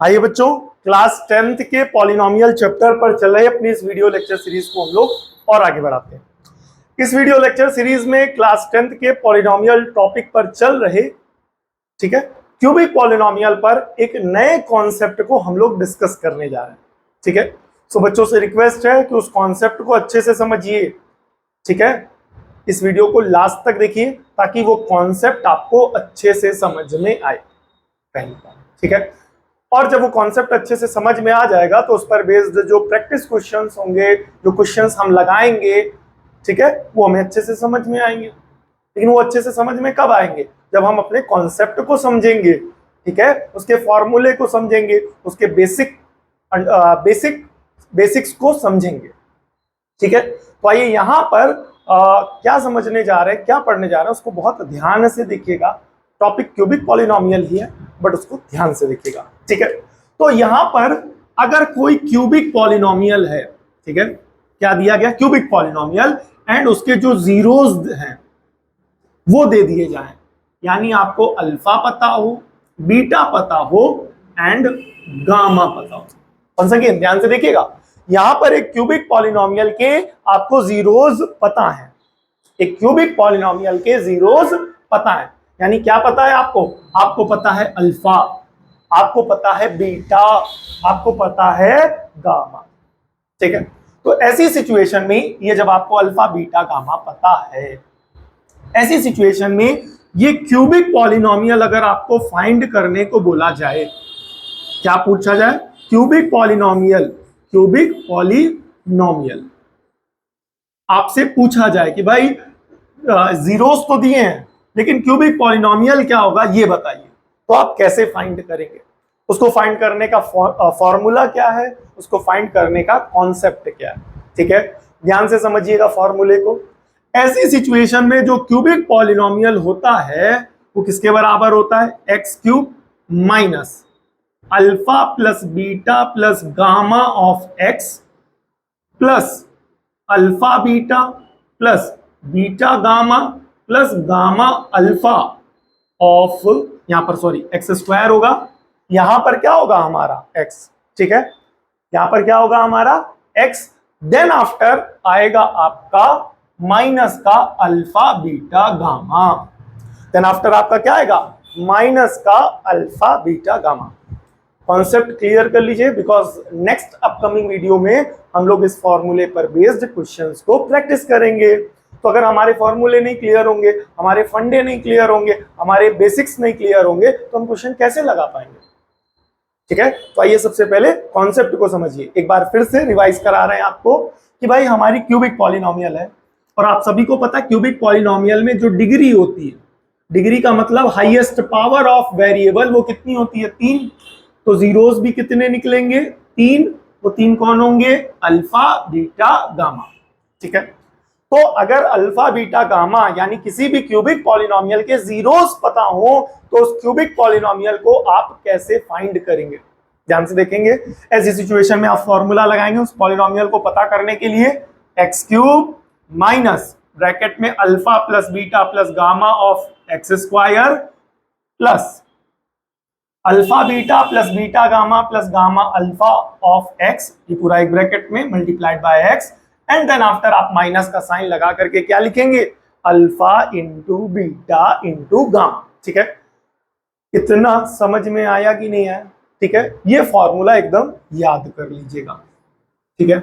आइए बच्चों, class 10th के पॉलिनोमियल चैप्टर पर चल रहे अपनी इस वीडियो लेक्चर सीरीज को हम लोग और आगे बढ़ाते हैं। इस वीडियो लेक्चर सीरीज में क्लास 10th के पॉलिनोमियल टॉपिक पर चल रहे, ठीक है, क्यूबिक पॉलिनोमियल पर एक नए कॉन्सेप्ट को हम लोग डिस्कस करने जा रहे हैं। ठीक है, सो बच्चों से रिक्वेस्ट है कि उस कॉन्सेप्ट को अच्छे से समझिए। ठीक है, इस वीडियो को लास्ट तक देखिए ताकि वो कॉन्सेप्ट आपको अच्छे से समझ में आए, पहली बात। ठीक है, और जब वो कॉन्सेप्ट अच्छे से समझ में आ जाएगा तो उस पर बेस्ड जो प्रैक्टिस क्वेश्चंस होंगे, जो क्वेश्चंस हम लगाएंगे, ठीक है, वो हमें अच्छे से समझ में आएंगे। लेकिन वो अच्छे से समझ में कब आएंगे? जब हम अपने कॉन्सेप्ट को समझेंगे, ठीक है, उसके फॉर्मूले को समझेंगे, उसके बेसिक्स को समझेंगे। ठीक है, तो आइए यहाँ पर क्या समझने जा रहे हैं, क्या पढ़ने जा रहे हैं, उसको बहुत ध्यान से देखिएगा। टॉपिक क्यूबिक पॉलिनोमियल ही है, बट उसको ध्यान से देखिएगा। ठीक है, तो यहां पर अगर कोई क्यूबिक पॉलिनोमियल है, ठीक है, क्या दिया गया? क्यूबिक पॉलिनोमियल, एंड उसके जो जीरोस हैं वो दे दिए जाएं, यानी आपको अल्फा पता हो, बीटा पता हो एंड गामा पता हो। once again ध्यान से देखिएगा, यहां पर एक क्यूबिक पॉलिनोमियल के आपको जीरोस पता है, एक क्यूबिक पॉलिनोमियल के जीरोस पता है, यानी क्या पता है आपको? आपको पता है अल्फा, आपको पता है बीटा, आपको पता है गामा। ठीक है, तो ऐसी सिचुएशन में ये जब आपको अल्फा बीटा गामा पता है, ऐसी सिचुएशन में ये क्यूबिक पॉलिनोमियल अगर आपको फाइंड करने को बोला जाए, क्या पूछा जाए? क्यूबिक पॉलिनोमियल, क्यूबिक पॉलिनोमियल आपसे पूछा जाए कि भाई जीरोस तो दिए हैं लेकिन क्यूबिक पॉलिनोमियल क्या होगा ये बताइए, तो आप कैसे फाइंड करेंगे? उसको फाइंड करने का फॉर्मूला क्या है, उसको फाइंड करने का कॉन्सेप्ट क्या है? ठीक है, ध्यान से समझिएगा फॉर्मूले को। ऐसी सिचुएशन में जो क्यूबिक पॉलिनोमियल होता है वो किसके बराबर होता है? X cube minus alpha plus beta plus gamma of x plus alpha beta plus beta gamma plus gamma alpha of, यहां पर सॉरी एक्स स्क्वायर होगा, यहां पर क्या होगा हमारा? एक्स। ठीक है, यहां पर क्या होगा हमारा? एक्स। देन आफ्टर आएगा आपका माइनस का alpha beta gamma, then after आपका क्या आएगा? माइनस का alpha beta gamma. Concept clear कर लीजिए, बिकॉज नेक्स्ट अपकमिंग वीडियो में हम लोग इस फॉर्मूले पर बेस्ड क्वेश्चंस को प्रैक्टिस करेंगे। तो अगर हमारे फॉर्मूले नहीं क्लियर होंगे, हमारे फंडे नहीं क्लियर होंगे, हमारे बेसिक्स नहीं क्लियर होंगे, तो हम क्वेश्चन कैसे लगा पाएंगे? ठीक है, तो आइए सबसे पहले कॉन्सेप्ट को समझिए। एक बार फिर से रिवाइज करा रहे हैं आपको कि भाई हमारी क्यूबिक पॉलिनोमियल है, और आप सभी को पता है क्यूबिक पॉलिनोमियल में जो डिग्री होती है, डिग्री का मतलब हाईएस्ट पावर ऑफ वेरिएबल, वो कितनी होती है? 3। तो जीरोस भी कितने निकलेंगे? 3। वो 3 कौन होंगे? Alpha beta gamma. ठीक है, तो अगर अल्फा बीटा गामा यानी किसी भी क्यूबिक पॉलिनोमियल के जीरोस पता हो तो उस क्यूबिक पॉलिनोमियल को आप कैसे फाइंड करेंगे? ध्यान से देखेंगे। ऐसी सिचुएशन में आप फॉर्मूला लगाएंगे उस पॉलिनोमियल को पता करने के लिए, एक्स क्यूब माइनस ब्रैकेट में alpha plus beta plus gamma of X square plus alpha beta plus beta gamma plus gamma alpha of X, ये पूरा एक ब्रैकेट में multiplied by X, and then after आप माइनस का sign लगा करके क्या लिखेंगे? Alpha into beta into gamma. ठीक है, इतना समझ में आया कि नहीं आया? ठीक है, ये फॉर्मूला एकदम याद कर लीजिएगा। ठीक है,